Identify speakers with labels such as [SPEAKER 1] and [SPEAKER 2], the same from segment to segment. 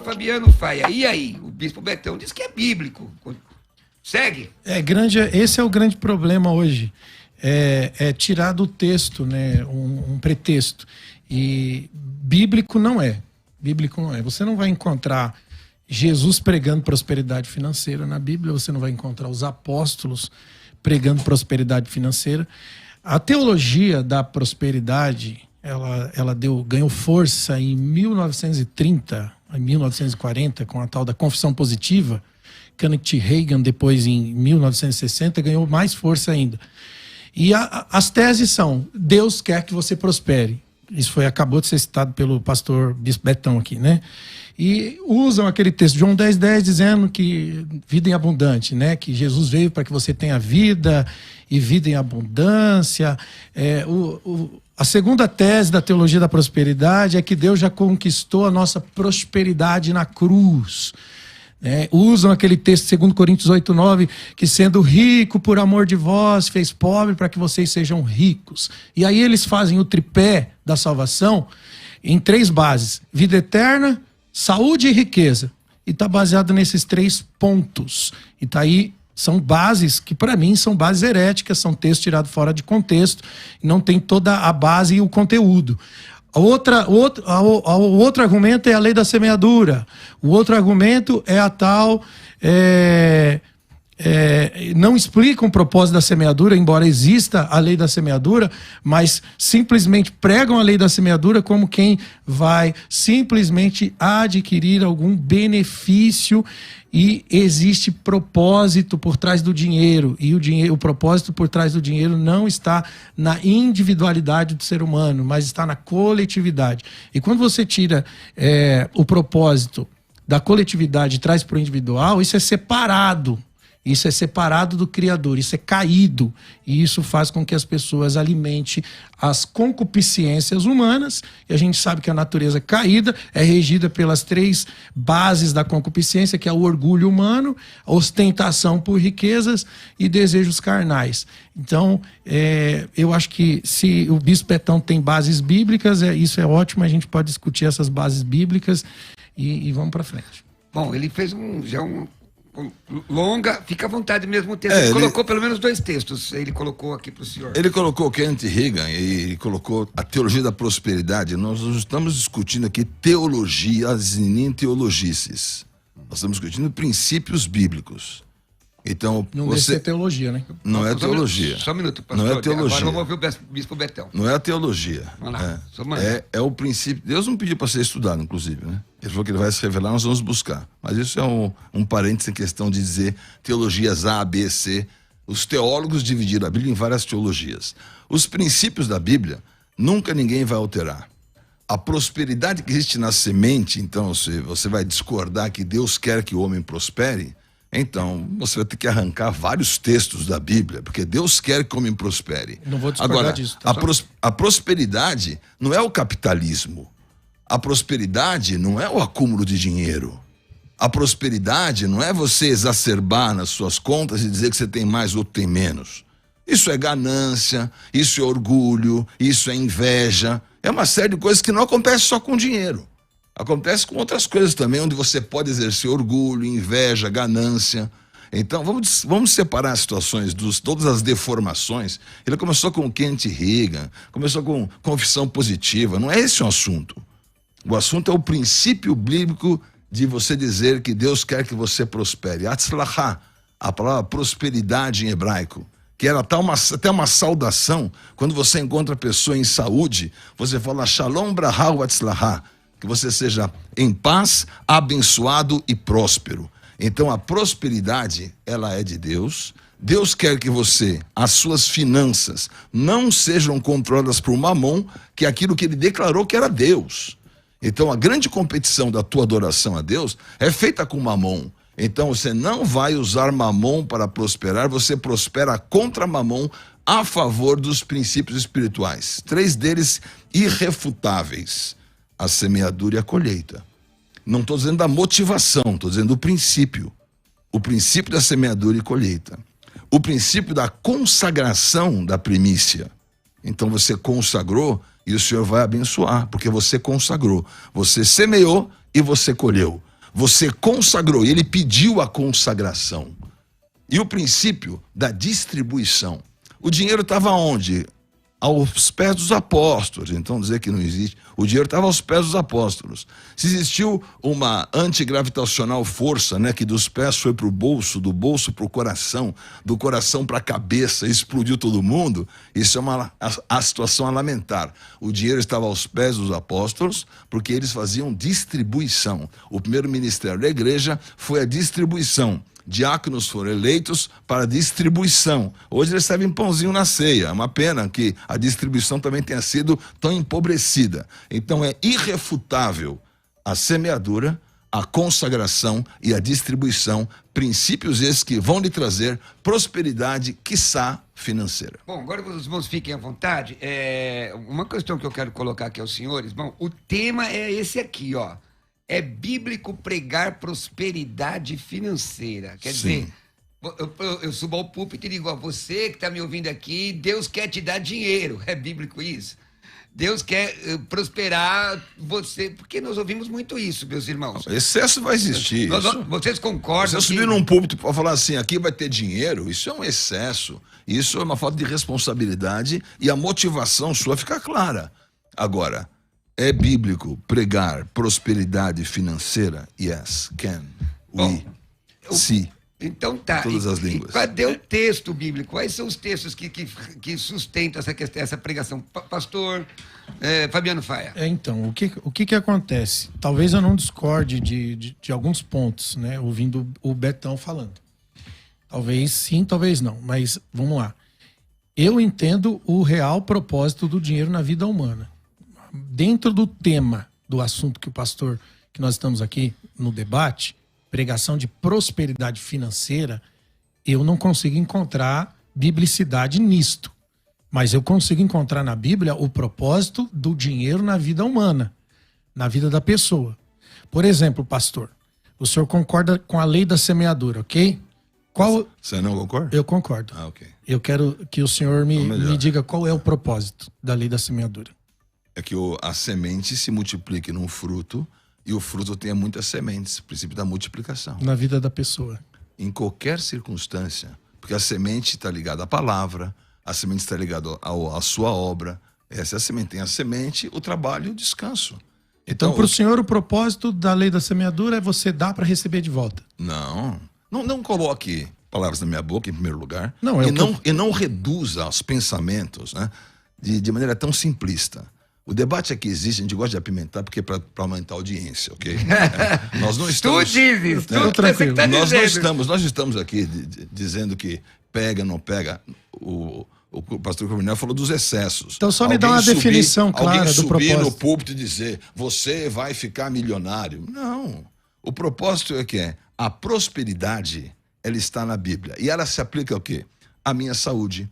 [SPEAKER 1] Fabiano Faia. E aí? O bispo Betão diz que é bíblico. Segue?
[SPEAKER 2] Esse é o grande problema hoje. É tirar do texto, né, um pretexto. E bíblico não é. Bíblico não é. Você não vai encontrar Jesus pregando prosperidade financeira na Bíblia, você não vai encontrar os apóstolos pregando prosperidade financeira. A teologia da prosperidade, ela ganhou força em 1930, em 1940, com a tal da Confissão Positiva. Kenneth Hagin, depois em 1960, ganhou mais força ainda. E as teses são: Deus quer que você prospere. Isso acabou de ser citado pelo pastor Bispo Betão aqui, né? E usam aquele texto, João 10:10, dizendo que vida em abundante, né? Que Jesus veio para que você tenha vida e vida em abundância. A segunda tese da teologia da prosperidade é que Deus já conquistou a nossa prosperidade na cruz. Usam aquele texto, 2 Coríntios 8:9, que sendo rico por amor de vós, fez pobre para que vocês sejam ricos. E aí eles fazem o tripé da salvação em 3 bases: vida eterna, saúde e riqueza. E está baseado nesses 3 pontos. E está aí, são bases que para mim são bases heréticas, são textos tirados fora de contexto, e não tem toda a base e o conteúdo. O outro argumento é a lei da semeadura. O outro argumento é a tal... não explicam o propósito da semeadura, embora exista a lei da semeadura, mas simplesmente pregam a lei da semeadura como quem vai simplesmente adquirir algum benefício, e existe propósito por trás do dinheiro, e o propósito por trás do dinheiro não está na individualidade do ser humano, mas está na coletividade. E quando você tira o propósito da coletividade e traz para o individual, isso é separado. Isso é separado do Criador, isso é caído. E isso faz com que as pessoas alimentem as concupiscências humanas. E a gente sabe que a natureza caída é regida pelas 3 bases da concupiscência, que é o orgulho humano, a ostentação por riquezas e desejos carnais. Então, eu acho que se o Bispo Betão tem bases bíblicas, isso é ótimo, a gente pode discutir essas bases bíblicas e vamos para frente.
[SPEAKER 1] Bom, ele fez longa, fica à vontade mesmo o texto. Ele colocou pelo menos 2 textos, ele colocou aqui para o senhor.
[SPEAKER 3] Ele colocou Kenneth Hagin e colocou a teologia da prosperidade. Nós não estamos discutindo aqui teologias e nem teologices. Nós estamos discutindo princípios bíblicos. Então,
[SPEAKER 2] não deve ser teologia, né?
[SPEAKER 3] Não é teologia.
[SPEAKER 1] Só um minuto, pastor.
[SPEAKER 3] Não é teologia.
[SPEAKER 1] Agora vamos ouvir o Bispo Betão.
[SPEAKER 3] Não é a teologia.
[SPEAKER 1] Vamos lá.
[SPEAKER 3] É o princípio. Deus não pediu para ser estudado, inclusive, né? Ele falou que ele vai se revelar, nós vamos buscar. Mas isso é um parênteses em questão de dizer teologias A, B, C. Os teólogos dividiram a Bíblia em várias teologias. Os princípios da Bíblia, nunca ninguém vai alterar. A prosperidade que existe na semente, então, se você vai discordar que Deus quer que o homem prospere, então você vai ter que arrancar vários textos da Bíblia, porque Deus quer que o homem prospere.
[SPEAKER 2] Não vou discordar
[SPEAKER 3] Agora,
[SPEAKER 2] disso. Tá?
[SPEAKER 3] A prosperidade não é o capitalismo. A prosperidade não é o acúmulo de dinheiro. A prosperidade não é você exacerbar nas suas contas e dizer que você tem mais, outro tem menos. Isso é ganância, isso é orgulho, isso é inveja. É uma série de coisas que não acontece só com dinheiro. Acontece com outras coisas também, onde você pode exercer orgulho, inveja, ganância. Então, vamos separar as situações, todas as deformações. Ele começou com Kenneth Hagin, começou com confissão positiva. Não é esse o assunto. O assunto é o princípio bíblico de você dizer que Deus quer que você prospere. Atzlachá, a palavra prosperidade em hebraico, que era até uma saudação. Quando você encontra a pessoa em saúde, você fala Shalom Brahá Atzlachá, que você seja em paz, abençoado e próspero. Então a prosperidade, ela é de Deus. Deus quer que as suas finanças não sejam controladas por Mamon, que é aquilo que ele declarou que era Deus. Então a grande competição da tua adoração a Deus é feita com Mamon. Então você não vai usar Mamon para prosperar, você prospera contra Mamon, a favor dos princípios espirituais. 3 deles irrefutáveis: a semeadura e a colheita. Não estou dizendo da motivação, estou dizendo do princípio. O princípio da semeadura e colheita. O princípio da consagração da primícia. Então você consagrou e o Senhor vai abençoar, porque você consagrou. Você semeou e você colheu. Você consagrou, e ele pediu a consagração. E o princípio da distribuição. O dinheiro estava onde? Aos pés dos apóstolos. Então dizer que não existe. O dinheiro estava aos pés dos apóstolos. Se existiu uma antigravitacional força, né, que dos pés foi para o bolso, do bolso para o coração, do coração para a cabeça, explodiu todo mundo, isso é a situação a lamentar. O dinheiro estava aos pés dos apóstolos porque eles faziam distribuição. O primeiro ministério da igreja foi a distribuição. Diáconos foram eleitos para distribuição. Hoje eles servem pãozinho na ceia. É uma pena que a distribuição também tenha sido tão empobrecida. Então é irrefutável a semeadura, a consagração e a distribuição, princípios esses que vão lhe trazer prosperidade, quiçá financeira.
[SPEAKER 1] Bom, agora os irmãos fiquem à vontade. Uma questão que eu quero colocar aqui aos senhores, bom, o tema é esse aqui, ó. É bíblico pregar prosperidade financeira. Quer dizer, eu subo ao púlpito e digo, ó, você que está me ouvindo aqui, Deus quer te dar dinheiro. É bíblico isso? Deus quer prosperar você, porque nós ouvimos muito isso, meus irmãos.
[SPEAKER 3] Excesso vai existir.
[SPEAKER 1] Vocês concordam?
[SPEAKER 3] Você subir num púlpito para falar assim, aqui vai ter dinheiro, isso é um excesso. Isso é uma falta de responsabilidade e a motivação sua fica clara. Agora, é bíblico pregar prosperidade financeira? Yes, can, we, see.
[SPEAKER 1] Então tá.
[SPEAKER 3] Todas as línguas.
[SPEAKER 1] Cadê o texto bíblico? Quais são os textos que sustentam essa pregação? Pastor Fabiano Faia.
[SPEAKER 2] Então, o que acontece? Talvez eu não discorde de alguns pontos, né? Ouvindo o Betão falando. Talvez sim, talvez não. Mas vamos lá. Eu entendo o real propósito do dinheiro na vida humana. Dentro do tema do assunto que nós estamos aqui no debate, pregação de prosperidade financeira, eu não consigo encontrar biblicidade nisto. Mas eu consigo encontrar na Bíblia o propósito do dinheiro na vida humana, na vida da pessoa. Por exemplo, pastor, o senhor concorda com a lei da semeadura, ok?
[SPEAKER 3] Você não concorda?
[SPEAKER 2] Eu concordo.
[SPEAKER 3] Ah, ok.
[SPEAKER 2] Eu quero que o senhor me diga qual é o propósito da lei da semeadura.
[SPEAKER 3] É que a semente se multiplique num fruto e o fruto tenha muitas sementes, o princípio da multiplicação.
[SPEAKER 2] Na vida da pessoa.
[SPEAKER 3] Em qualquer circunstância, porque a semente está ligada à palavra, a semente está ligada à sua obra. Essa é a semente. Tem a semente, o trabalho e o descanso.
[SPEAKER 2] Então para o senhor, o propósito da lei da semeadura é você dar para receber de volta.
[SPEAKER 3] Não coloque palavras na minha boca, em primeiro lugar. E não reduza os pensamentos, né, de maneira tão simplista. O debate aqui existe, a gente gosta de apimentar porque é para aumentar a audiência, ok? Nós não estamos...
[SPEAKER 1] Tu dizes,
[SPEAKER 2] tudo tranquilo.
[SPEAKER 1] Tá
[SPEAKER 3] nós não estamos aqui dizendo que pega, não pega. O pastor Coronel falou dos excessos.
[SPEAKER 2] Então só me dá uma definição clara do propósito.
[SPEAKER 3] Alguém subir no púlpito e dizer, você vai ficar milionário. Não. O propósito é que a prosperidade, ela está na Bíblia. E ela se aplica ao quê? À minha saúde,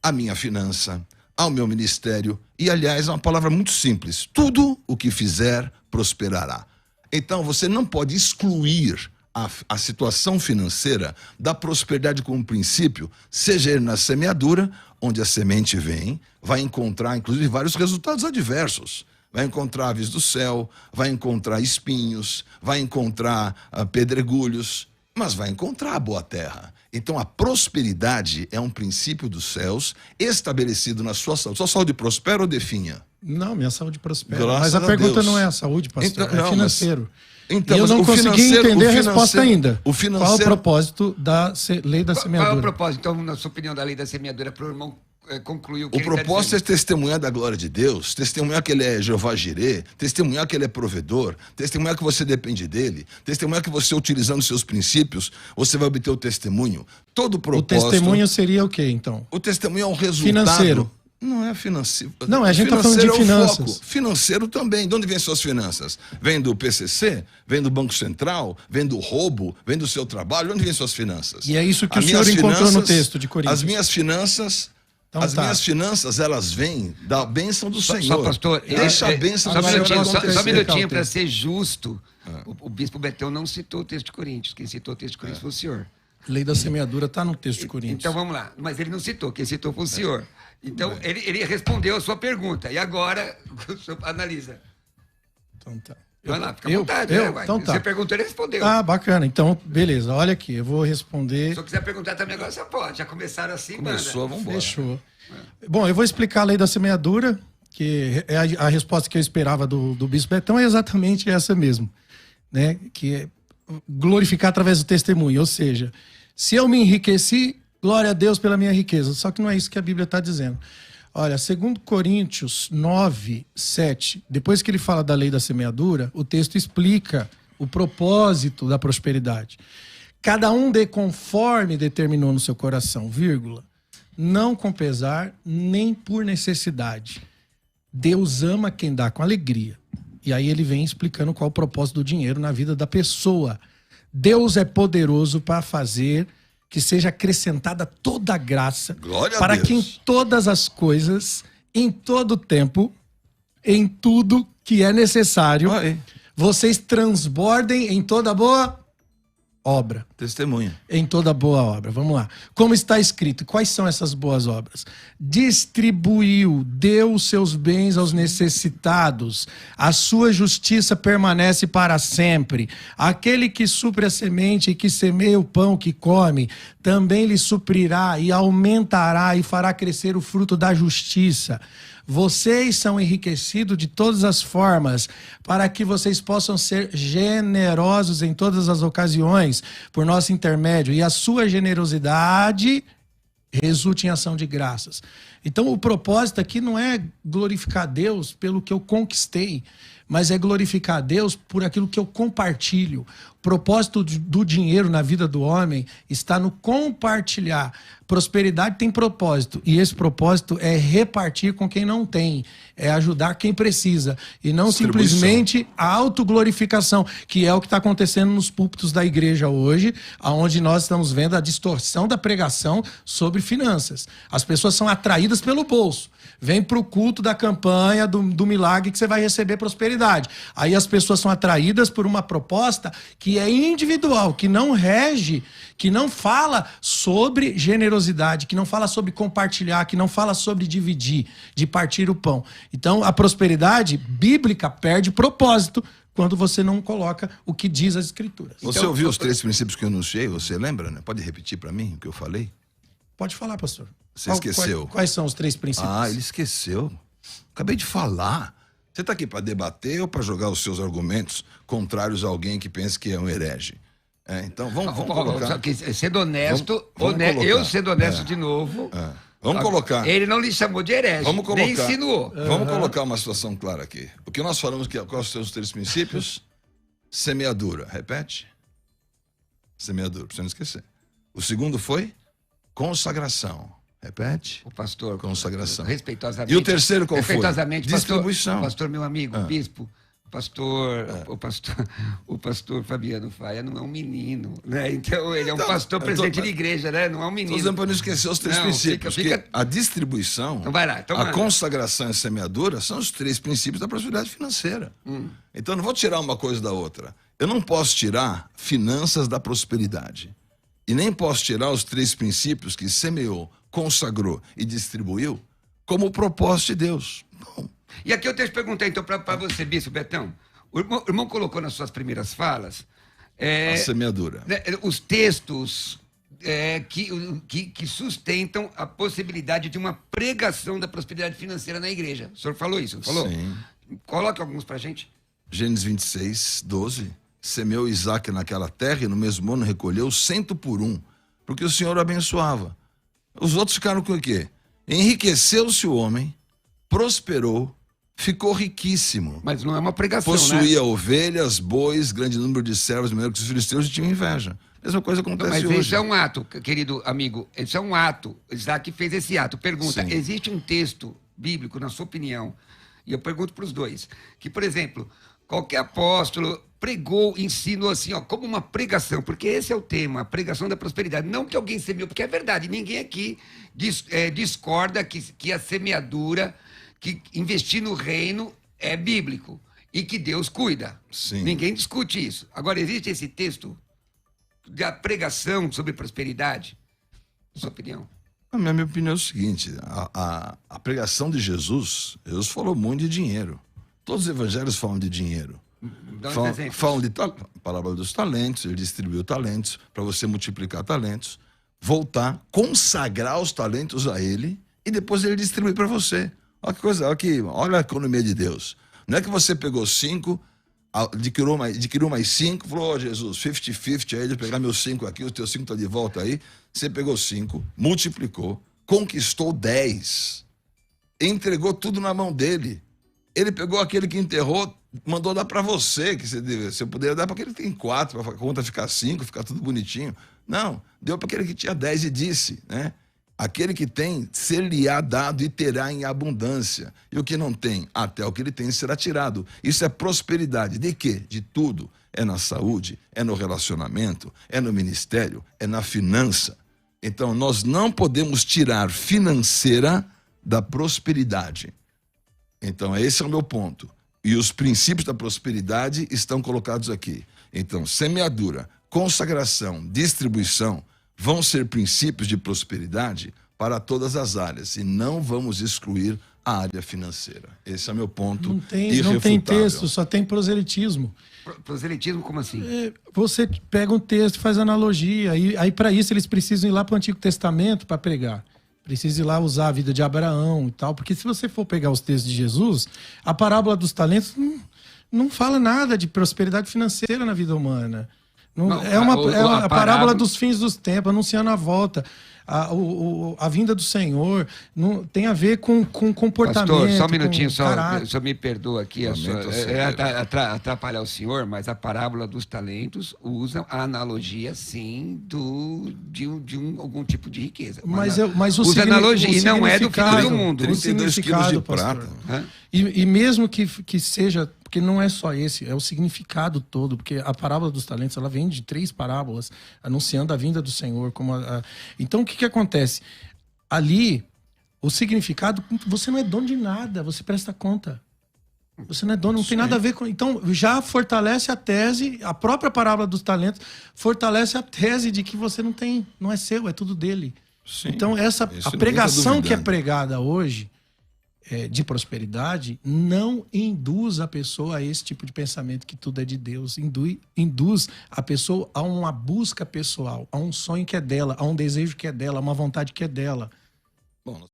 [SPEAKER 3] à minha finança, ao meu ministério. E, aliás, é uma palavra muito simples. Tudo o que fizer, prosperará. Então, você não pode excluir a situação financeira da prosperidade como princípio, seja ele na semeadura, onde a semente vem, vai encontrar, inclusive, vários resultados adversos. Vai encontrar aves do céu, vai encontrar espinhos, vai encontrar pedregulhos, mas vai encontrar a boa terra. Então a prosperidade é um princípio dos céus estabelecido na sua saúde. Sua saúde prospera ou definha?
[SPEAKER 2] Não, minha saúde prospera.
[SPEAKER 3] Graças
[SPEAKER 2] mas a pergunta
[SPEAKER 3] Deus.
[SPEAKER 2] Não é a saúde, pastor,
[SPEAKER 3] então,
[SPEAKER 2] é financeiro.
[SPEAKER 3] Então,
[SPEAKER 2] e eu não consegui entender a resposta ainda.
[SPEAKER 3] O financeiro...
[SPEAKER 2] Qual é o propósito da lei da semeadura?
[SPEAKER 1] Qual é o propósito, então, na sua opinião, da lei da semeadura, para o irmão concluir o que
[SPEAKER 3] O
[SPEAKER 1] ele tá
[SPEAKER 3] propósito é
[SPEAKER 1] dizendo?
[SPEAKER 3] testemunhar da glória de Deus, testemunhar que ele é Jeová Jirê, testemunhar que ele é provedor, testemunhar que você depende dele, testemunhar que você, utilizando seus princípios, você vai obter o testemunho. Todo propósito...
[SPEAKER 2] O testemunho seria o quê, então?
[SPEAKER 3] O testemunho é um resultado...
[SPEAKER 2] Financeiro.
[SPEAKER 3] Não é financeiro.
[SPEAKER 2] Não, a gente está falando de finanças.
[SPEAKER 3] Financeiro também. De onde vêm suas finanças? Vem do PCC? Vem do Banco Central? Vem do roubo? Vem do seu trabalho? De onde vêm suas finanças?
[SPEAKER 2] E é isso que o senhor encontrou no texto de Coríntios.
[SPEAKER 3] As minhas finanças...
[SPEAKER 2] Então,
[SPEAKER 3] minhas finanças, elas vêm da bênção do Senhor.
[SPEAKER 1] Só, pastor,
[SPEAKER 3] deixa a bênção do Senhor acontecer.
[SPEAKER 1] só um minutinho para ser justo. O bispo Betão não citou o texto de Coríntios. Quem citou o texto de Coríntios foi o senhor.
[SPEAKER 2] Lei da semeadura está no texto de Coríntios.
[SPEAKER 1] Então vamos lá. Mas ele não citou. Quem citou foi o senhor. Então ele respondeu a sua pergunta. E agora o senhor analisa.
[SPEAKER 2] Então tá.
[SPEAKER 1] Vai lá, fica à vontade.
[SPEAKER 2] Então tá.
[SPEAKER 1] Você perguntou, ele respondeu.
[SPEAKER 2] Ah, bacana. Então, beleza. Olha aqui, eu vou responder.
[SPEAKER 1] Se eu quiser perguntar também agora, você pode. Já começaram assim,
[SPEAKER 3] Começou, vamos embora.
[SPEAKER 2] Fechou. Bom, eu vou explicar a lei da semeadura, que é a resposta que eu esperava do Bispo Betão é exatamente essa mesmo, né? Que é glorificar através do testemunho. Ou seja, se eu me enriqueci, glória a Deus pela minha riqueza. Só que não é isso que a Bíblia está dizendo. Olha, 2 Coríntios 9, 7, depois que ele fala da lei da semeadura, o texto explica o propósito da prosperidade. Cada um dê conforme determinou no seu coração, vírgula, não com pesar, nem por necessidade. Deus ama quem dá com alegria. E aí ele vem explicando qual é o propósito do dinheiro na vida da pessoa. Deus é poderoso para fazer que seja acrescentada toda a graça,
[SPEAKER 3] Glória
[SPEAKER 2] para
[SPEAKER 3] a Deus.
[SPEAKER 2] que em todas as coisas, em todo tempo, em tudo que é necessário, vocês transbordem em toda boa obra.
[SPEAKER 3] Testemunha.
[SPEAKER 2] Em toda boa obra. Vamos lá. Como está escrito, quais são essas boas obras? Distribuiu, deu os seus bens aos necessitados. A sua justiça permanece para sempre. Aquele que supre a semente e que semeia o pão que come, também lhe suprirá e aumentará e fará crescer o fruto da justiça. Vocês são enriquecidos de todas as formas, para que vocês possam ser generosos em todas as ocasiões, por nosso intermédio, e a sua generosidade resulte em ação de graças. Então, o propósito aqui não é glorificar Deus pelo que eu conquistei, mas é glorificar a Deus por aquilo que eu compartilho. O propósito do dinheiro na vida do homem está no compartilhar. Prosperidade tem propósito, e esse propósito é repartir com quem não tem, é ajudar quem precisa, e não simplesmente a autoglorificação, que é o que está acontecendo nos púlpitos da igreja hoje, onde nós estamos vendo a distorção da pregação sobre finanças. As pessoas são atraídas pelo bolso. Vem para o culto da campanha do milagre que você vai receber prosperidade. Aí as pessoas são atraídas por uma proposta que é individual, que não rege, que não fala sobre generosidade, que não fala sobre compartilhar, que não fala sobre dividir, de partir o pão. Então, a prosperidade bíblica perde propósito quando você não coloca o que diz as Escrituras.
[SPEAKER 3] Você
[SPEAKER 1] Então,
[SPEAKER 3] ouviu os 3 princípios que eu anunciei? Você lembra, né? Pode repetir para mim o que eu falei?
[SPEAKER 2] Pode falar, pastor.
[SPEAKER 3] Você esqueceu.
[SPEAKER 2] Quais são os 3 princípios?
[SPEAKER 3] Ah, ele esqueceu. Acabei de falar. Você está aqui para debater ou para jogar os seus argumentos contrários a alguém que pensa que é um herege? Então, vamos colocar.
[SPEAKER 1] Sendo honesto,
[SPEAKER 3] Vamos colocar.
[SPEAKER 1] eu sendo honesto de novo.
[SPEAKER 3] Vamos colocar.
[SPEAKER 1] Ele não lhe chamou de herege,
[SPEAKER 3] Vamos colocar.
[SPEAKER 1] nem insinuou.
[SPEAKER 3] Vamos colocar uma situação clara aqui. O que nós falamos, quais são os 3 princípios? Semeadura. Repete. Semeadura, para você não esquecer. O segundo foi consagração. Repete.
[SPEAKER 1] O pastor.
[SPEAKER 3] Consagração.
[SPEAKER 1] Respeitosamente.
[SPEAKER 3] E o terceiro qual foi?
[SPEAKER 1] Respeitosamente.
[SPEAKER 3] Distribuição.
[SPEAKER 1] Pastor, meu amigo, bispo. O pastor Fabiano Faia não é um menino, né? Então, ele é um pastor presidente de igreja, né? Não é um menino.
[SPEAKER 3] Estou dizendo para não esquecer os 3 princípios. Porque a distribuição,
[SPEAKER 1] então vai lá,
[SPEAKER 3] a consagração e a semeadura são os 3 princípios da prosperidade financeira. Então, eu não vou tirar uma coisa da outra. Eu não posso tirar finanças da prosperidade. E nem posso tirar os 3 princípios que semeou, consagrou e distribuiu como o propósito de Deus. Não.
[SPEAKER 1] E aqui eu te perguntei, então, para você, Bispo Betão. O irmão colocou nas suas primeiras falas
[SPEAKER 3] a semeadura.
[SPEAKER 1] Os textos que sustentam a possibilidade de uma pregação da prosperidade financeira na igreja. O senhor falou isso, não falou?
[SPEAKER 3] Sim.
[SPEAKER 1] Coloque alguns para a gente.
[SPEAKER 3] Gênesis 26, 12. Semeou Isaac naquela terra e no mesmo ano recolheu 100 por 1, porque o Senhor abençoava. Os outros ficaram com o quê? Enriqueceu-se o homem, prosperou, ficou riquíssimo.
[SPEAKER 1] Mas não é uma pregação,
[SPEAKER 3] possuía
[SPEAKER 1] né?
[SPEAKER 3] ovelhas, bois, grande número de servos, melhor que os filisteus, e tinham inveja. Mesma coisa acontece hoje.
[SPEAKER 1] Mas isso é um ato, querido amigo. Isso é um ato. Isaac fez esse ato. Pergunta,
[SPEAKER 3] Sim.
[SPEAKER 1] existe um texto bíblico, na sua opinião, e eu pergunto para os dois, que, por exemplo, qualquer apóstolo pregou, ensinou assim, como uma pregação, porque esse é o tema, a pregação da prosperidade. Não que alguém semeou, porque é verdade, ninguém aqui discorda que a semeadura, que investir no reino é bíblico e que Deus cuida.
[SPEAKER 3] Sim.
[SPEAKER 1] Ninguém discute isso. Agora, existe esse texto da pregação sobre prosperidade? Sua opinião?
[SPEAKER 3] A minha opinião é o seguinte, a pregação de Jesus falou muito de dinheiro. Todos os evangelhos falam de dinheiro.
[SPEAKER 1] Dá uns exemplos.
[SPEAKER 3] Falam de parábola dos talentos, ele distribuiu talentos para você multiplicar talentos, voltar, consagrar os talentos a ele e depois ele distribui para você. Olha que coisa, olha a economia de Deus. Não é que você pegou 5, adquiriu mais 5, falou, Jesus, 50-50, aí de pegar meus 5 aqui, os teus 5 estão de volta aí. Você pegou 5, multiplicou, conquistou 10, entregou tudo na mão dele. Ele pegou aquele que enterrou, mandou dar para você, que você poderia dar para aquele que tem 4, para a conta ficar 5, ficar tudo bonitinho. Não, deu para aquele que tinha 10 e disse, né? Aquele que tem, ser-lhe-á dado e terá em abundância. E o que não tem, até o que ele tem será tirado. Isso é prosperidade. De quê? De tudo. É na saúde, é no relacionamento, é no ministério, é na finança. Então, nós não podemos tirar financeira da prosperidade. Então, esse é o meu ponto. E os princípios da prosperidade estão colocados aqui. Então, semeadura, consagração, distribuição vão ser princípios de prosperidade para todas as áreas. E não vamos excluir a área financeira. Esse é o meu ponto irrefutável.
[SPEAKER 2] Não tem texto, só tem proselitismo.
[SPEAKER 1] Proselitismo, como assim?
[SPEAKER 2] Você pega um texto, faz analogia, aí para isso eles precisam ir lá para o Antigo Testamento para pregar. Precisa ir lá usar a vida de Abraão e tal, porque se você for pegar os textos de Jesus, a parábola dos talentos não fala nada de prosperidade financeira na vida humana. A parábola dos fins dos tempos, anunciando a volta, a vinda do Senhor, não, tem a ver com comportamento.
[SPEAKER 1] Pastor, só um minutinho, só me perdoa aqui, atrapalhar o senhor, mas a parábola dos talentos usa a analogia, sim, de algum tipo de riqueza.
[SPEAKER 2] Mas o
[SPEAKER 1] usa analogia, e não é do fim do mundo.
[SPEAKER 3] 32 quilos de prata.
[SPEAKER 2] E mesmo que seja, porque não é só esse, é o significado todo, porque a parábola dos talentos, ela vem de 3 parábolas, anunciando a vinda do Senhor. Então, o que acontece? Ali, o significado, você não é dono de nada, você presta conta. Você não é dono, não tem nada a ver com... Então, já fortalece a tese, a própria parábola dos talentos, fortalece a tese de que você não é seu, é tudo dele. Sim, então, a pregação que é pregada hoje, de prosperidade, não induz a pessoa a esse tipo de pensamento que tudo é de Deus. Induz a pessoa a uma busca pessoal, a um sonho que é dela, a um desejo que é dela, a uma vontade que é dela.
[SPEAKER 3] Bom,